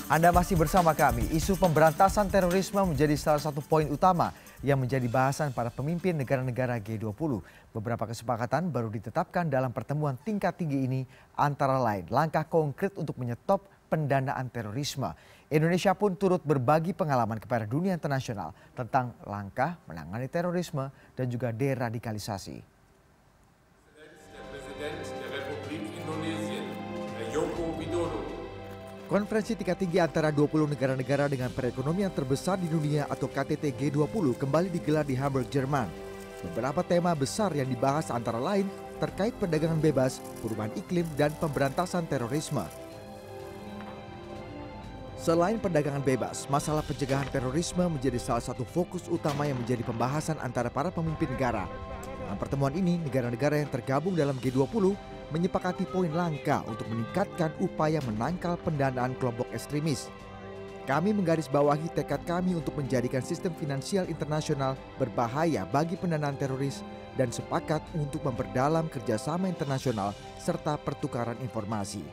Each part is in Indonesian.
Anda masih bersama kami. Isu pemberantasan terorisme menjadi salah satu poin utama yang menjadi bahasan para pemimpin negara-negara G20. Beberapa kesepakatan baru ditetapkan dalam pertemuan tingkat tinggi ini, antara lain langkah konkret untuk menyetop pendanaan terorisme. Indonesia pun turut berbagi pengalaman kepada dunia internasional tentang langkah menangani terorisme dan juga deradikalisasi. Presiden Republik Indonesia, Joko Widodo. Konferensi tingkat tinggi antara 20 negara-negara dengan perekonomian terbesar di dunia atau KTT G20 kembali digelar di Hamburg, Jerman. Beberapa tema besar yang dibahas antara lain terkait perdagangan bebas, perubahan iklim, dan pemberantasan terorisme. Selain perdagangan bebas, masalah pencegahan terorisme menjadi salah satu fokus utama yang menjadi pembahasan antara para pemimpin negara. Dalam pertemuan ini, negara-negara yang tergabung dalam G20 menyepakati poin langkah untuk meningkatkan upaya menangkal pendanaan kelompok ekstremis. Kami menggarisbawahi tekad kami untuk menjadikan sistem finansial internasional berbahaya bagi pendanaan teroris dan sepakat untuk memperdalam kerjasama internasional serta pertukaran informasi.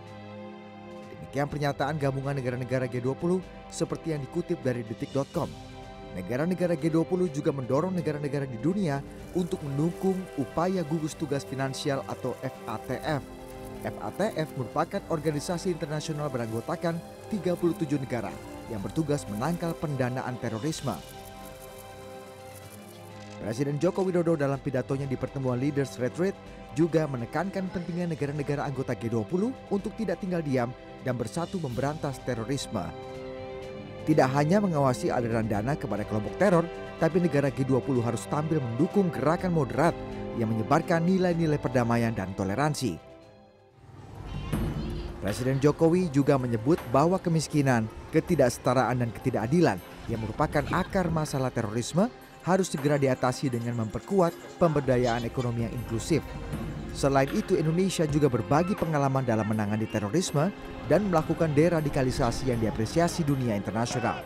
Demikian pernyataan gabungan negara-negara G20 seperti yang dikutip dari detik.com. Negara-negara G20 juga mendorong negara-negara di dunia untuk mendukung upaya gugus tugas finansial atau FATF. FATF merupakan organisasi internasional beranggotakan 37 negara yang bertugas menangkal pendanaan terorisme. Presiden Joko Widodo dalam pidatonya di pertemuan Leaders Retreat juga menekankan pentingnya negara-negara anggota G20 untuk tidak tinggal diam dan bersatu memberantas terorisme. Tidak hanya mengawasi aliran dana kepada kelompok teror, tapi negara G20 harus tampil mendukung gerakan moderat yang menyebarkan nilai-nilai perdamaian dan toleransi. Presiden Jokowi juga menyebut bahwa kemiskinan, ketidaksetaraan, dan ketidakadilan yang merupakan akar masalah terorisme harus segera diatasi dengan memperkuat pemberdayaan ekonomi yang inklusif. Selain itu, Indonesia juga berbagi pengalaman dalam menangani terorisme dan melakukan deradikalisasi yang diapresiasi dunia internasional.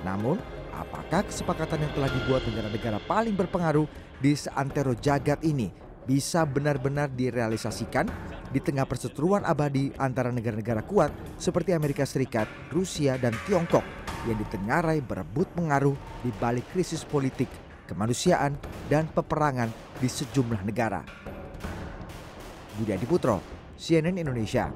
Namun, apakah kesepakatan yang telah dibuat negara-negara paling berpengaruh di seantero jagat ini bisa benar-benar direalisasikan di tengah perseteruan abadi antara negara-negara kuat seperti Amerika Serikat, Rusia, dan Tiongkok yang ditengarai berebut pengaruh di balik krisis politik, kemanusiaan, dan peperangan di sejumlah negara. Budi Adiputro, CNN Indonesia.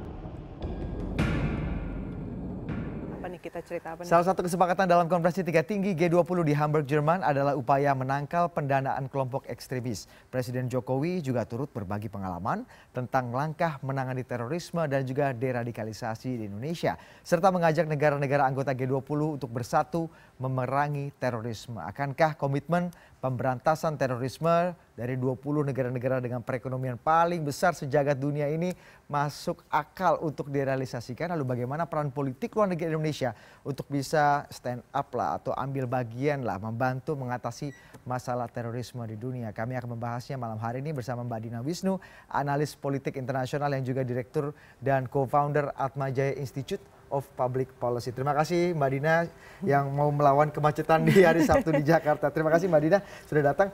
Salah satu kesepakatan dalam konferensi tingkat tinggi G20 di Hamburg, Jerman adalah upaya menangkal pendanaan kelompok ekstremis. Presiden Jokowi juga turut berbagi pengalaman tentang langkah menangani terorisme dan juga deradikalisasi di Indonesia, serta mengajak negara-negara anggota G20 untuk bersatu memerangi terorisme. Akankah komitmen pemberantasan terorisme dari 20 negara-negara dengan perekonomian paling besar sejagat dunia ini masuk akal untuk direalisasikan? Lalu bagaimana peran politik luar negeri Indonesia untuk bisa stand up lah atau ambil bagian lah membantu mengatasi masalah terorisme di dunia? Kami akan membahasnya malam hari ini bersama Mbak Dina Wisnu, analis politik internasional yang juga direktur dan co-founder Atmajaya Institute of Public Policy. Terima kasih Mbak Dina yang mau melawan kemacetan di hari Sabtu di Jakarta. Terima kasih Mbak Dina sudah datang.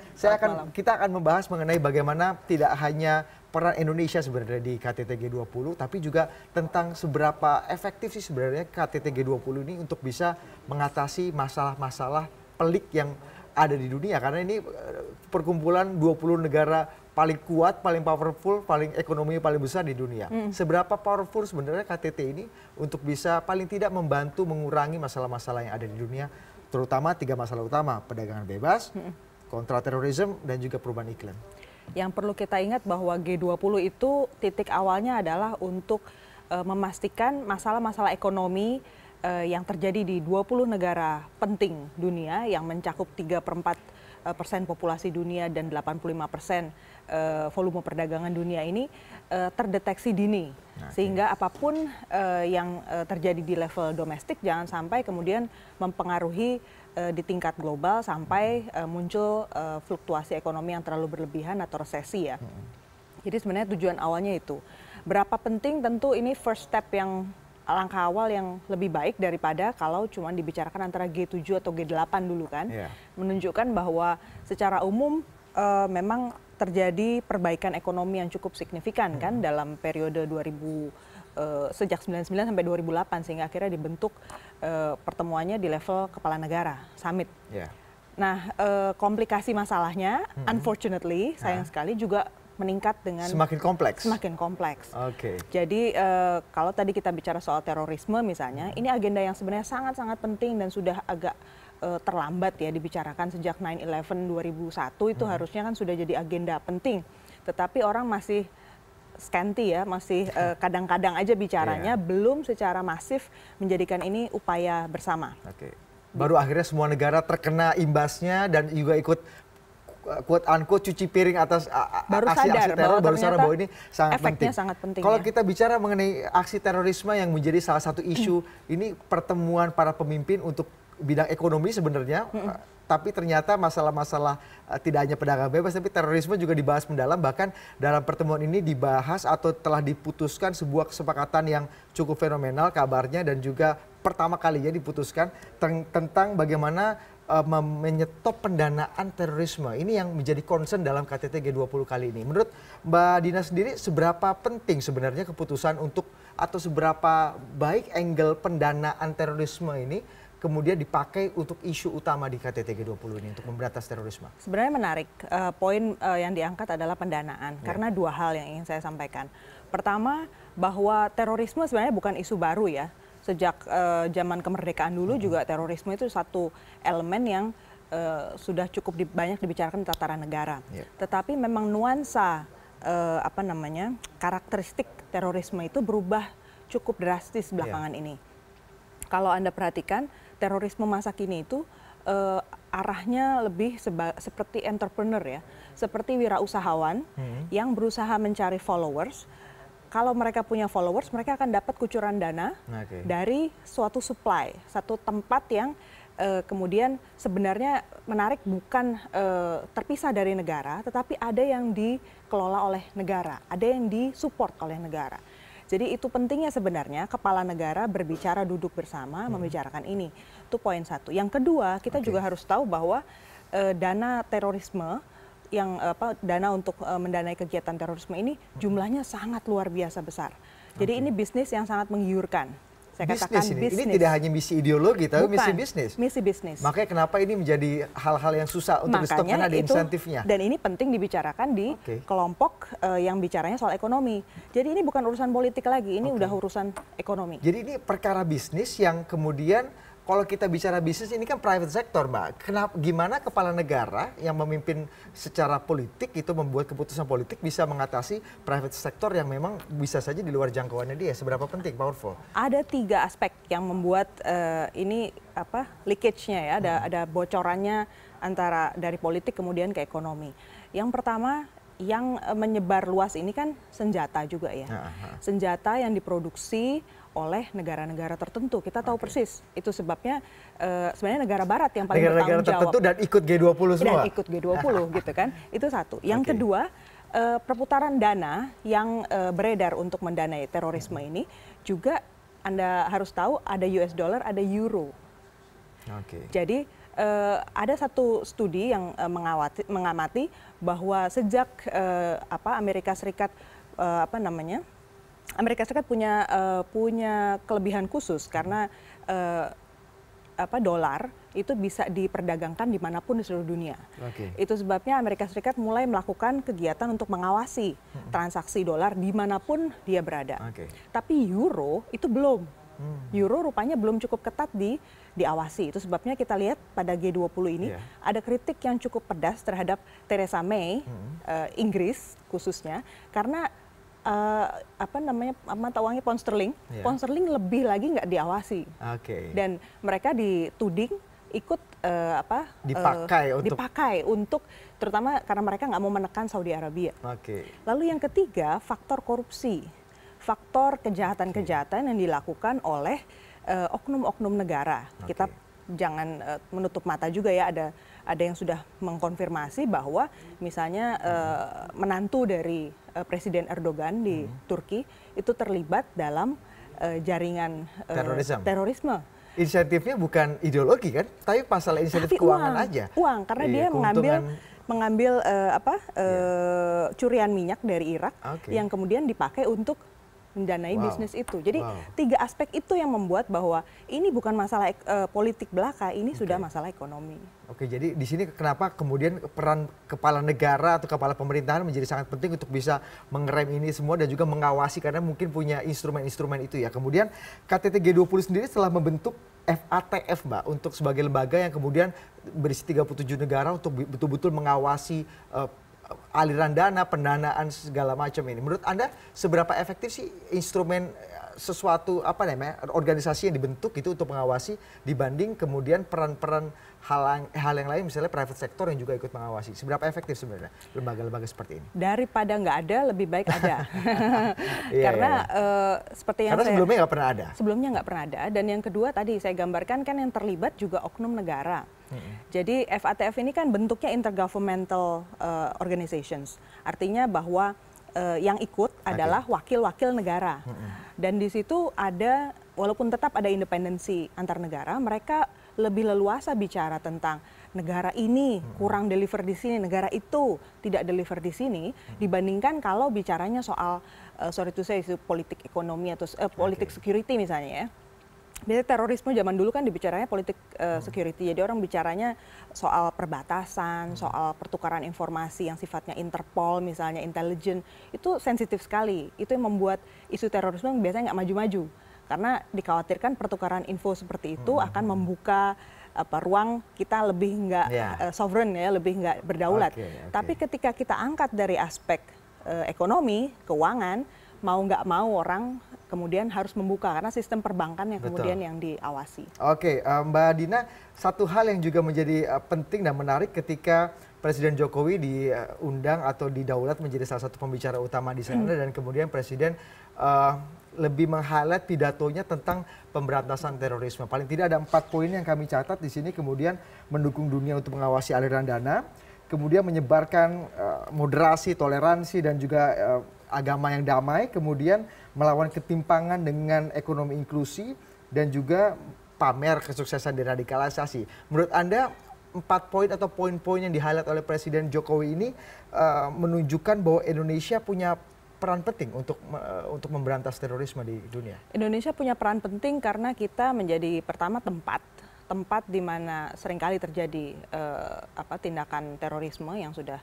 Kita akan membahas mengenai bagaimana tidak hanya peran Indonesia sebenarnya di KTT G20, tapi juga tentang seberapa efektif sih sebenarnya KTT G20 ini untuk bisa mengatasi masalah-masalah pelik yang ada di dunia. Karena ini perkumpulan 20 negara paling kuat, paling powerful, paling ekonominya paling besar di dunia. Seberapa powerful sebenarnya KTT ini untuk bisa paling tidak membantu mengurangi masalah-masalah yang ada di dunia, terutama 3 masalah utama: perdagangan bebas, kontraterorisme, dan juga perubahan iklim. Yang perlu kita ingat bahwa G20 itu titik awalnya adalah untuk memastikan masalah-masalah ekonomi yang terjadi di 20 negara penting dunia yang mencakup 3/4% populasi dunia dan 85% volume perdagangan dunia ini terdeteksi dini. Sehingga apapun yang terjadi di level domestik jangan sampai kemudian mempengaruhi di tingkat global sampai muncul fluktuasi ekonomi yang terlalu berlebihan atau resesi ya. Jadi sebenarnya tujuan awalnya itu. Berapa penting, tentu ini first step yang langkah awal yang lebih baik daripada kalau cuma dibicarakan antara G7 atau G8 dulu kan. Menunjukkan bahwa secara umum memang terjadi perbaikan ekonomi yang cukup signifikan kan dalam periode 2000 sejak 99 sampai 2008 sehingga akhirnya dibentuk pertemuannya di level kepala negara, summit. Yeah. Nah, komplikasi masalahnya, unfortunately, sayang sekali juga meningkat dengan semakin kompleks. Semakin kompleks. Oke. Jadi kalau tadi kita bicara soal terorisme misalnya, ini agenda yang sebenarnya sangat-sangat penting dan sudah agak terlambat ya dibicarakan sejak 9/11 2001 itu harusnya kan sudah jadi agenda penting. Tetapi orang masih scanty ya, masih kadang-kadang aja bicaranya, belum secara masif menjadikan ini upaya bersama. Oke. Baru akhirnya semua negara terkena imbasnya dan juga ikut quote unquote cuci piring atas aksi teror, baru sadar bahwa ini sangat penting. Sangat penting. Kalau ya. kita bicara mengenai aksi terorisme yang menjadi salah satu isu, ini pertemuan para pemimpin untuk bidang ekonomi sebenarnya, tapi ternyata masalah-masalah tidak hanya pedagang bebas, tapi terorisme juga dibahas mendalam. Bahkan dalam pertemuan ini dibahas atau telah diputuskan sebuah kesepakatan yang cukup fenomenal kabarnya dan juga pertama kalinya diputuskan tentang bagaimana menyetop pendanaan terorisme. Ini yang menjadi concern dalam KTT G20 kali ini. Menurut Mbak Dina sendiri, seberapa penting sebenarnya keputusan untuk atau seberapa baik angle pendanaan terorisme ini kemudian dipakai untuk isu utama di KTT G20 ini untuk memberantas terorisme? Sebenarnya menarik. Poin yang diangkat adalah pendanaan. Karena dua hal yang ingin saya sampaikan. Pertama, bahwa terorisme sebenarnya bukan isu baru ya. Sejak zaman kemerdekaan dulu juga terorisme itu satu elemen yang sudah cukup banyak dibicarakan di tataran negara. Tetapi memang nuansa karakteristik terorisme itu berubah cukup drastis belakangan ini. Kalau Anda perhatikan, terorisme masa kini itu arahnya lebih seperti entrepreneur ya, seperti wirausahawan yang berusaha mencari followers. Kalau mereka punya followers, mereka akan dapat kucuran dana dari suatu supply, satu tempat yang kemudian sebenarnya menarik bukan terpisah dari negara, tetapi ada yang dikelola oleh negara, ada yang disupport oleh negara. Jadi itu pentingnya sebenarnya kepala negara berbicara duduk bersama membicarakan ini. Itu poin satu. Yang kedua, kita juga harus tahu bahwa dana terorisme yang dana untuk mendanai kegiatan terorisme ini jumlahnya sangat luar biasa besar. Jadi ini bisnis yang sangat menggiurkan. Saya katakan bisnis. Ini tidak hanya misi ideologi, tapi bukan, misi bisnis. Misi bisnis. Makanya kenapa ini menjadi hal-hal yang susah untuk di-stop karena ada insentifnya. Dan ini penting dibicarakan di kelompok yang bicaranya soal ekonomi. Jadi ini bukan urusan politik lagi, ini udah urusan ekonomi. Jadi ini perkara bisnis yang kemudian kalau kita bicara bisnis ini kan private sector, Mbak. Gimana kepala negara yang memimpin secara politik itu membuat keputusan politik bisa mengatasi private sector yang memang bisa saja di luar jangkauannya dia? Seberapa penting, powerful? Ada 3 aspek yang membuat ini leakage-nya ya, ada bocorannya antara dari politik kemudian ke ekonomi. Yang pertama, yang menyebar luas ini kan senjata juga ya. Senjata yang diproduksi oleh negara-negara tertentu. Kita tahu persis. Itu sebabnya sebenarnya negara barat yang paling bertanggung jawab. Negara tertentu dan ikut G20 semua. Dan ikut G20 gitu kan. Itu satu. Yang kedua, perputaran dana yang beredar untuk mendanai terorisme ini juga Anda harus tahu ada US dollar, ada euro. Jadi ada satu studi yang mengamati bahwa sejak Amerika Serikat Amerika Serikat punya kelebihan khusus karena dolar itu bisa diperdagangkan dimanapun di seluruh dunia. Itu sebabnya Amerika Serikat mulai melakukan kegiatan untuk mengawasi transaksi dolar dimanapun dia berada. Tapi euro itu belum. Euro rupanya belum cukup ketat diawasi. Itu sebabnya kita lihat pada G20 ini ada kritik yang cukup pedas terhadap Theresa May, Inggris khususnya, karena mata uangnya pound sterling, pound sterling lebih lagi nggak diawasi, dan mereka dituding ikut dipakai untuk terutama karena mereka nggak mau menekan Saudi Arabia. Lalu yang ketiga, faktor korupsi, faktor kejahatan-kejahatan yang dilakukan oleh oknum-oknum negara. Kita jangan menutup mata juga ya, ada yang sudah mengkonfirmasi bahwa misalnya menantu dari Presiden Erdogan di Turki itu terlibat dalam jaringan terorisme. Insentifnya bukan ideologi kan, tapi masalah insentif keuangan aja. Uang, karena dia mengambil curian minyak dari Irak yang kemudian dipakai untuk mendanai bisnis itu. Jadi 3 aspek itu yang membuat bahwa ini bukan masalah politik belaka, ini sudah masalah ekonomi. Oke, jadi di sini kenapa kemudian peran kepala negara atau kepala pemerintahan menjadi sangat penting untuk bisa mengerem ini semua dan juga mengawasi karena mungkin punya instrumen-instrumen itu ya. Kemudian KTT G20 sendiri telah membentuk FATF, Mbak, untuk sebagai lembaga yang kemudian berisi 37 negara untuk betul-betul mengawasi aliran dana, pendanaan segala macam ini. Menurut Anda seberapa efektif sih instrumen sesuatu organisasi yang dibentuk itu untuk mengawasi dibanding kemudian peran-peran hal yang lain misalnya private sector yang juga ikut mengawasi. Seberapa efektif sebenarnya lembaga-lembaga seperti ini? Daripada nggak ada lebih baik ada. Karena seperti yang sebelumnya nggak pernah ada. Sebelumnya nggak pernah ada, dan yang kedua tadi saya gambarkan kan yang terlibat juga oknum negara. Jadi FATF ini kan bentuknya intergovernmental organizations, artinya bahwa yang ikut adalah wakil-wakil negara. Dan di situ ada, walaupun tetap ada independensi antar negara, mereka lebih leluasa bicara tentang negara ini kurang deliver di sini, negara itu tidak deliver di sini, dibandingkan kalau bicaranya soal sorry to say isu politik ekonomi atau politik security misalnya ya. Biasanya terorisme zaman dulu kan dibicaranya politik security, jadi orang bicaranya soal perbatasan, soal pertukaran informasi yang sifatnya Interpol misalnya, intelijen, itu sensitif sekali. Itu yang membuat isu terorisme biasanya nggak maju-maju, karena dikhawatirkan pertukaran info seperti itu akan membuka ruang kita lebih nggak sovereign ya, lebih nggak berdaulat. Tapi ketika kita angkat dari aspek ekonomi, keuangan, mau nggak mau orang kemudian harus membuka karena sistem perbankan yang kemudian yang diawasi. Oke, Mbak Dina, satu hal yang juga menjadi penting dan menarik ketika Presiden Jokowi diundang atau didaulat menjadi salah satu pembicara utama di sana dan kemudian Presiden lebih meng-highlight pidatonya tentang pemberantasan terorisme. Paling tidak ada 4 poin yang kami catat di sini, kemudian mendukung dunia untuk mengawasi aliran dana, kemudian menyebarkan moderasi, toleransi dan juga agama yang damai, kemudian melawan ketimpangan dengan ekonomi inklusi dan juga pamer kesuksesan deradikalisasi. Menurut Anda 4 poin atau poin-poin yang di-highlight oleh Presiden Jokowi ini menunjukkan bahwa Indonesia punya peran penting untuk memberantas terorisme di dunia? Indonesia punya peran penting karena kita menjadi pertama tempat di mana seringkali terjadi tindakan terorisme yang sudah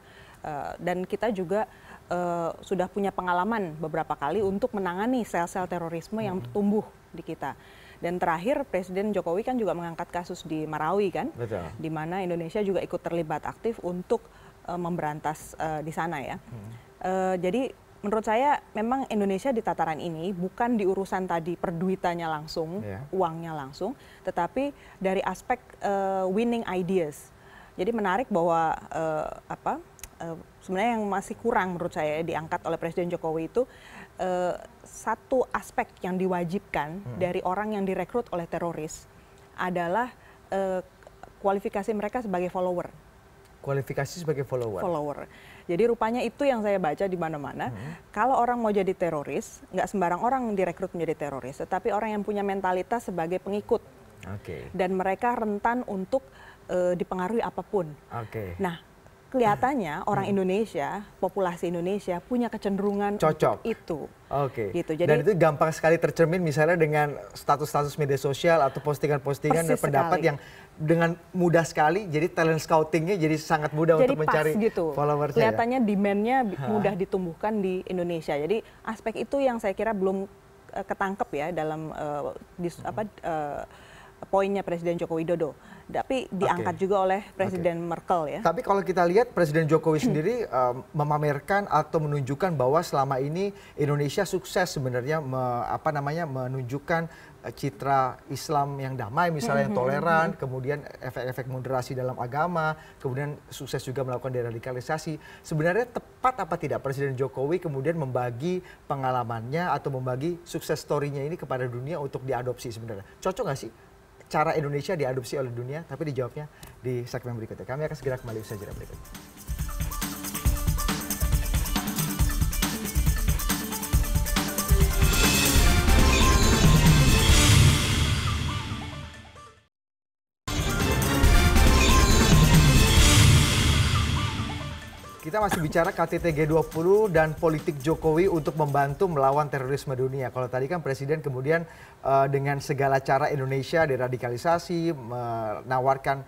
dan kita juga sudah punya pengalaman beberapa kali untuk menangani sel-sel terorisme yang tumbuh di kita. Dan terakhir Presiden Jokowi kan juga mengangkat kasus di Marawi kan, di mana Indonesia juga ikut terlibat aktif untuk memberantas di sana ya. Jadi menurut saya memang Indonesia di tataran ini bukan di urusan tadi perduitannya langsung, uangnya langsung, tetapi dari aspek winning ideas. Jadi menarik bahwa sebenarnya yang masih kurang menurut saya diangkat oleh Presiden Jokowi itu satu aspek yang diwajibkan dari orang yang direkrut oleh teroris adalah kualifikasi mereka sebagai follower. Kualifikasi sebagai follower. Jadi rupanya itu yang saya baca di mana-mana. Kalau orang mau jadi teroris, nggak sembarang orang direkrut menjadi teroris, tetapi orang yang punya mentalitas sebagai pengikut. Dan mereka rentan untuk dipengaruhi apapun. Nah, kelihatannya orang Indonesia, populasi Indonesia punya kecenderungan cocok itu. Gitu. Jadi, dan itu gampang sekali tercermin misalnya dengan status-status media sosial atau postingan-postingan dan pendapat yang dengan mudah sekali, jadi talent scoutingnya jadi sangat mudah jadi untuk mencari followersnya. Kelihatannya demand-nya mudah ditumbuhkan di Indonesia. Jadi aspek itu yang saya kira belum ketangkep ya dalam poinnya Presiden Joko Widodo, tapi diangkat juga oleh Presiden Merkel ya. Tapi kalau kita lihat Presiden Jokowi sendiri memamerkan atau menunjukkan bahwa selama ini Indonesia sukses sebenarnya menunjukkan citra Islam yang damai, misalnya yang toleran, kemudian efek-efek moderasi dalam agama, kemudian sukses juga melakukan deradikalisasi. Sebenarnya tepat apa tidak Presiden Jokowi kemudian membagi pengalamannya atau membagi sukses story-nya ini kepada dunia untuk diadopsi sebenarnya? Cocok nggak sih cara Indonesia diadopsi oleh dunia? Tapi dijawabnya di segmen berikutnya. Kami akan segera kembali usaha jeda berikut. Kita kita masih bicara KTT G20 dan politik Jokowi untuk membantu melawan terorisme dunia. Kalau tadi kan Presiden kemudian dengan segala cara Indonesia deradikalisasi, menawarkan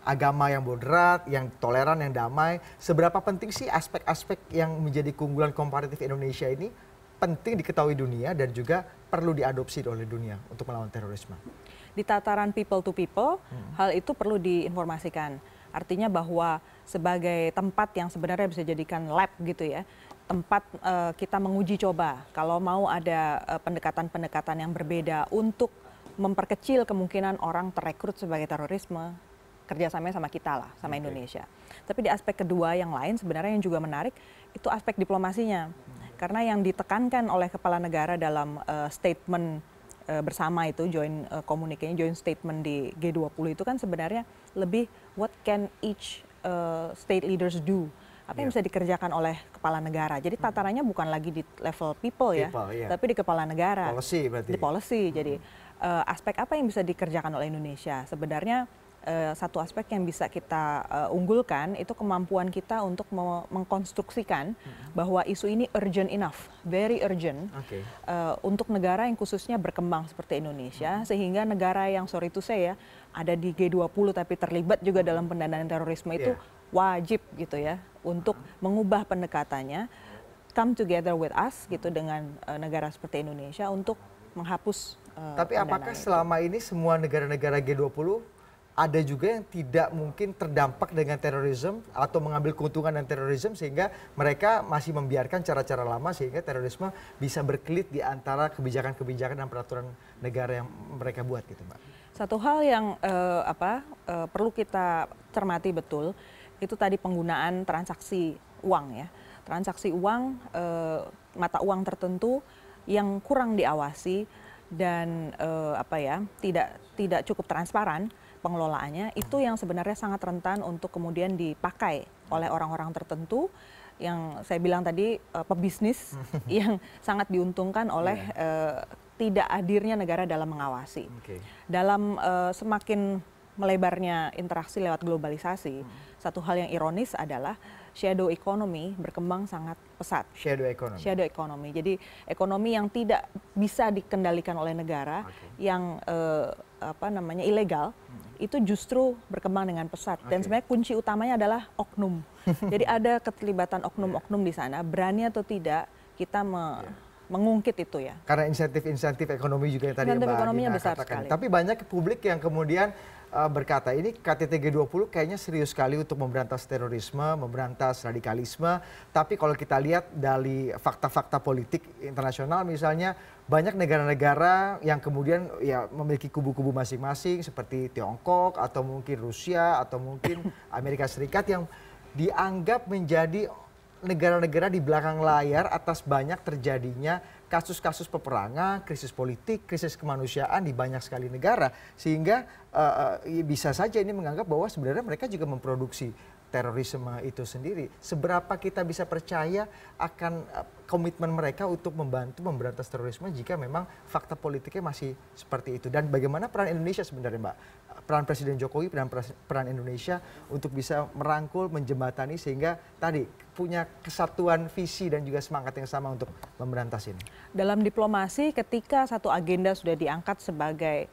agama yang moderat, yang toleran, yang damai. Seberapa penting sih aspek-aspek yang menjadi keunggulan komparatif Indonesia ini penting diketahui dunia dan juga perlu diadopsi oleh dunia untuk melawan terorisme? Di tataran people to people, hal itu perlu diinformasikan. Artinya bahwa sebagai tempat yang sebenarnya bisa dijadikan lab gitu ya, tempat kita menguji coba kalau mau ada pendekatan-pendekatan yang berbeda untuk memperkecil kemungkinan orang terekrut sebagai terorisme, kerjasamanya sama kita lah, sama Indonesia. Tapi di aspek kedua yang lain sebenarnya yang juga menarik itu aspek diplomasinya. Karena yang ditekankan oleh kepala negara dalam statement bersama itu, joint communique, joint statement di G20 itu kan sebenarnya lebih what can each state leaders do. Apa yang bisa dikerjakan oleh kepala negara. Jadi tatarannya bukan lagi di level people ya, tapi di kepala negara. Policy berarti. Di policy. Jadi aspek apa yang bisa dikerjakan oleh Indonesia? Sebenarnya satu aspek yang bisa kita unggulkan itu kemampuan kita untuk mengkonstruksikan bahwa isu ini urgent enough, very urgent untuk negara yang khususnya berkembang seperti Indonesia, sehingga negara yang sorry to say ya ada di G20 tapi terlibat juga dalam pendanaan terorisme itu wajib gitu ya untuk mengubah pendekatannya, come together with us gitu dengan negara seperti Indonesia untuk menghapus. Tapi apakah selama ini semua negara-negara G20 ada juga yang tidak mungkin terdampak dengan terorisme atau mengambil keuntungan dari terorisme sehingga mereka masih membiarkan cara-cara lama sehingga terorisme bisa berkelit di antara kebijakan-kebijakan dan peraturan negara yang mereka buat gitu, Mbak? Satu hal yang perlu kita cermati betul itu tadi penggunaan transaksi uang ya, transaksi uang mata uang tertentu yang kurang diawasi dan tidak cukup transparan pengelolaannya, itu yang sebenarnya sangat rentan untuk kemudian dipakai oleh orang-orang tertentu yang saya bilang tadi pebisnis yang sangat diuntungkan oleh tidak hadirnya negara dalam mengawasi. Dalam semakin melebarnya interaksi lewat globalisasi, satu hal yang ironis adalah shadow economy berkembang sangat pesat. Shadow economy. Shadow economy. Jadi ekonomi yang tidak bisa dikendalikan oleh negara, yang ilegal, itu justru berkembang dengan pesat. Dan sebenarnya kunci utamanya adalah oknum. Jadi ada keterlibatan oknum-oknum di sana, berani atau tidak kita mengungkit itu ya. Karena insentif-insentif ekonomi juga yang tadi Mbak Dina besar katakan. sekali. Tapi banyak publik yang kemudian berkata ini KTT G20 kayaknya serius sekali untuk memberantas terorisme, memberantas radikalisme. Tapi kalau kita lihat dari fakta-fakta politik internasional misalnya, banyak negara-negara yang kemudian ya memiliki kubu-kubu masing-masing seperti Tiongkok atau mungkin Rusia atau mungkin Amerika Serikat yang dianggap menjadi negara-negara di belakang layar atas banyak terjadinya kasus-kasus peperangan, krisis politik, krisis kemanusiaan di banyak sekali negara. Sehingga bisa saja ini menganggap bahwa sebenarnya mereka juga memproduksi terorisme itu sendiri. Seberapa kita bisa percaya akan komitmen mereka untuk membantu memberantas terorisme jika memang fakta politiknya masih seperti itu. Dan bagaimana peran Indonesia sebenarnya, Mbak? Peran Presiden Jokowi, peran Indonesia untuk bisa merangkul, menjembatani sehingga tadi punya kesatuan visi dan juga semangat yang sama untuk memberantas ini. Dalam diplomasi ketika satu agenda sudah diangkat sebagai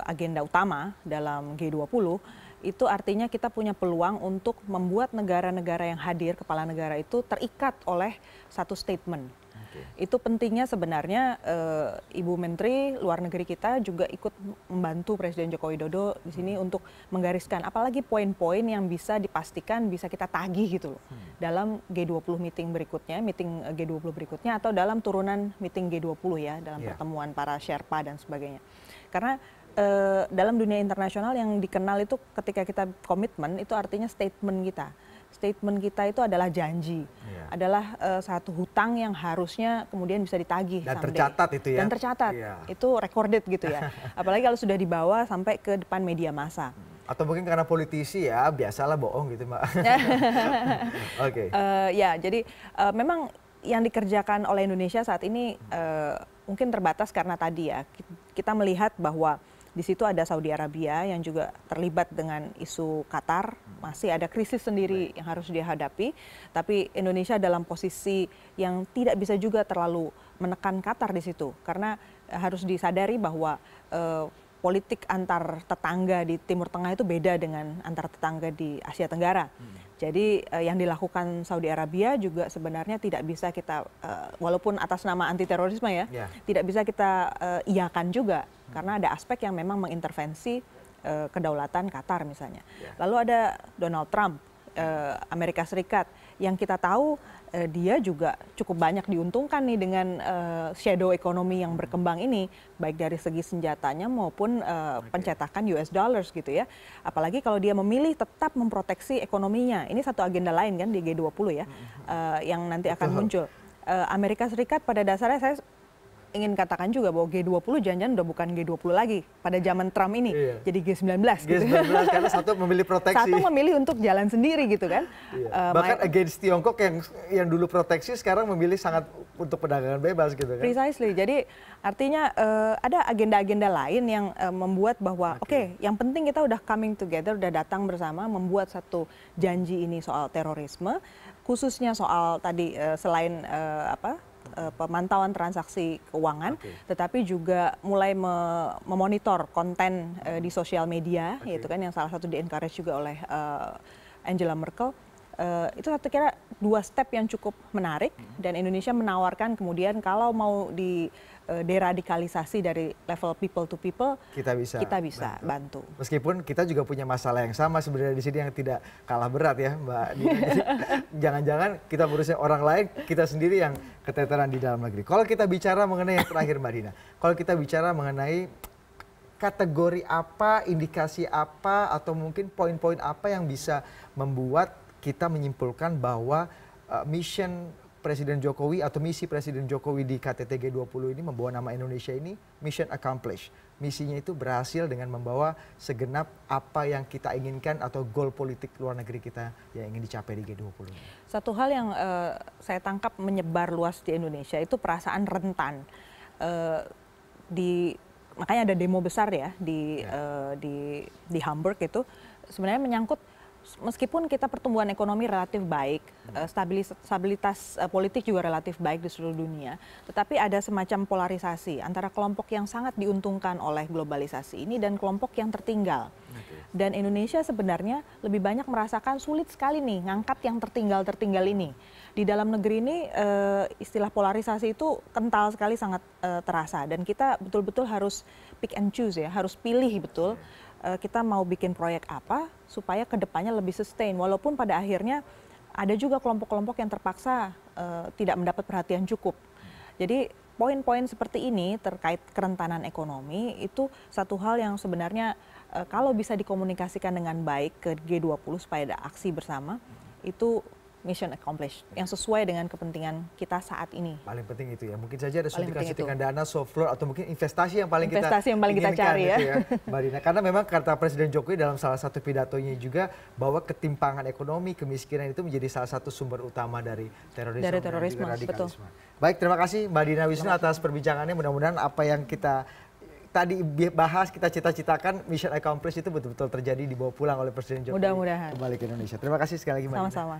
agenda utama dalam G20, itu artinya kita punya peluang untuk membuat negara-negara yang hadir, kepala negara itu terikat oleh satu statement. Itu pentingnya sebenarnya Ibu Menteri Luar Negeri kita juga ikut membantu Presiden Joko Widodo di sini untuk menggariskan apalagi poin-poin yang bisa dipastikan bisa kita tagih gitu loh dalam G20 meeting G20 berikutnya atau dalam turunan meeting G20 ya dalam pertemuan para Sherpa dan sebagainya. Karena dalam dunia internasional yang dikenal itu ketika kita komitmen itu artinya statement kita. Statement kita itu adalah janji, adalah satu hutang yang harusnya kemudian bisa ditagih dan tercatat itu ya. Dan tercatat, itu recorded gitu ya. Apalagi kalau sudah dibawa sampai ke depan media massa. Atau mungkin karena politisi ya, biasalah bohong gitu, Mbak. Jadi memang yang dikerjakan oleh Indonesia saat ini mungkin terbatas karena tadi ya, kita melihat bahwa di situ ada Saudi Arabia yang juga terlibat dengan isu Qatar masih ada krisis sendiri yang harus dihadapi, tapi Indonesia dalam posisi yang tidak bisa juga terlalu menekan Qatar di situ, karena harus disadari bahwa politik antar tetangga di Timur Tengah itu beda dengan antar tetangga di Asia Tenggara. Jadi yang dilakukan Saudi Arabia juga sebenarnya tidak bisa kita, walaupun atas nama anti terorisme ya, tidak bisa kita iakan juga, karena ada aspek yang memang mengintervensi kedaulatan Qatar misalnya. Lalu ada Donald Trump, Amerika Serikat, yang kita tahu dia juga cukup banyak diuntungkan nih dengan shadow ekonomi yang berkembang ini, baik dari segi senjatanya maupun pencetakan US dollars gitu ya. Apalagi kalau dia memilih tetap memproteksi ekonominya. Ini satu agenda lain kan di G20 ya, yang nanti akan muncul. Amerika Serikat pada dasarnya saya ingin katakan juga bahwa G20 jangan-jangan udah bukan G20 lagi pada zaman Trump ini, jadi G19 gitu. G19 karena satu memilih proteksi. Satu memilih untuk jalan sendiri gitu kan. Bahkan against Tiongkok yang dulu proteksi sekarang memilih sangat untuk perdagangan bebas gitu kan. Precisely. Jadi artinya ada agenda-agenda lain yang membuat bahwa oke, yang penting kita udah coming together, udah datang bersama membuat satu janji ini soal terorisme, khususnya soal tadi selain pemantauan transaksi keuangan, tetapi juga mulai memonitor konten di sosial media, yaitu kan yang salah satu di-encourage juga oleh Angela Merkel. Itu saya kira dua step yang cukup menarik, dan Indonesia menawarkan kemudian kalau mau di deradikalisasi dari level people to people, kita bisa bantu. Meskipun kita juga punya masalah yang sama sebenarnya di sini yang tidak kalah berat ya, Mbak Dina. Jangan-jangan kita berusaha orang lain, kita sendiri yang keteteran di dalam negeri. Kalau kita bicara mengenai yang terakhir, Mbak Dina, kalau kita bicara mengenai kategori apa, indikasi apa, atau mungkin poin-poin apa yang bisa membuat kita menyimpulkan bahwa mission Presiden Jokowi atau misi Presiden Jokowi di KTT G20 ini membawa nama Indonesia ini mission accomplished. Misinya itu berhasil dengan membawa segenap apa yang kita inginkan atau goal politik luar negeri kita yang ingin dicapai di G20 ini. Satu hal yang saya tangkap menyebar luas di Indonesia itu perasaan rentan. Makanya ada demo besar ya di Hamburg itu sebenarnya menyangkut meskipun kita pertumbuhan ekonomi relatif baik, stabilitas politik juga relatif baik di seluruh dunia, tetapi ada semacam polarisasi antara kelompok yang sangat diuntungkan oleh globalisasi ini dan kelompok yang tertinggal. Dan Indonesia sebenarnya lebih banyak merasakan sulit sekali nih ngangkat yang tertinggal ini. Di dalam negeri ini istilah polarisasi itu kental sekali, sangat terasa, dan kita betul-betul harus pick and choose ya, harus pilih betul. Kita mau bikin proyek apa supaya kedepannya lebih sustain, walaupun pada akhirnya ada juga kelompok-kelompok yang terpaksa tidak mendapat perhatian cukup. Jadi poin-poin seperti ini terkait kerentanan ekonomi itu satu hal yang sebenarnya kalau bisa dikomunikasikan dengan baik ke G20 supaya ada aksi bersama, itu mission accomplished yang sesuai dengan kepentingan kita saat ini. Paling penting itu ya. Mungkin saja ada suntikan dana, soft loan, atau mungkin investasi yang paling kita cari ya. Gitu ya, Mbak Dina. Karena memang kata Presiden Jokowi dalam salah satu pidatonya juga bahwa ketimpangan ekonomi, kemiskinan itu menjadi salah satu sumber utama dari terorisme dan juga radikalisme. Betul. Baik, terima kasih Mbak Dina Wisnu atas perbincangannya. Mudah-mudahan apa yang kita tadi bahas, kita cita-citakan mission accomplished itu betul-betul terjadi, dibawa pulang oleh Presiden Jokowi. Mudah-mudahan. Kembali ke Indonesia. Terima kasih sekali lagi Mbak Dina. Sama-sama.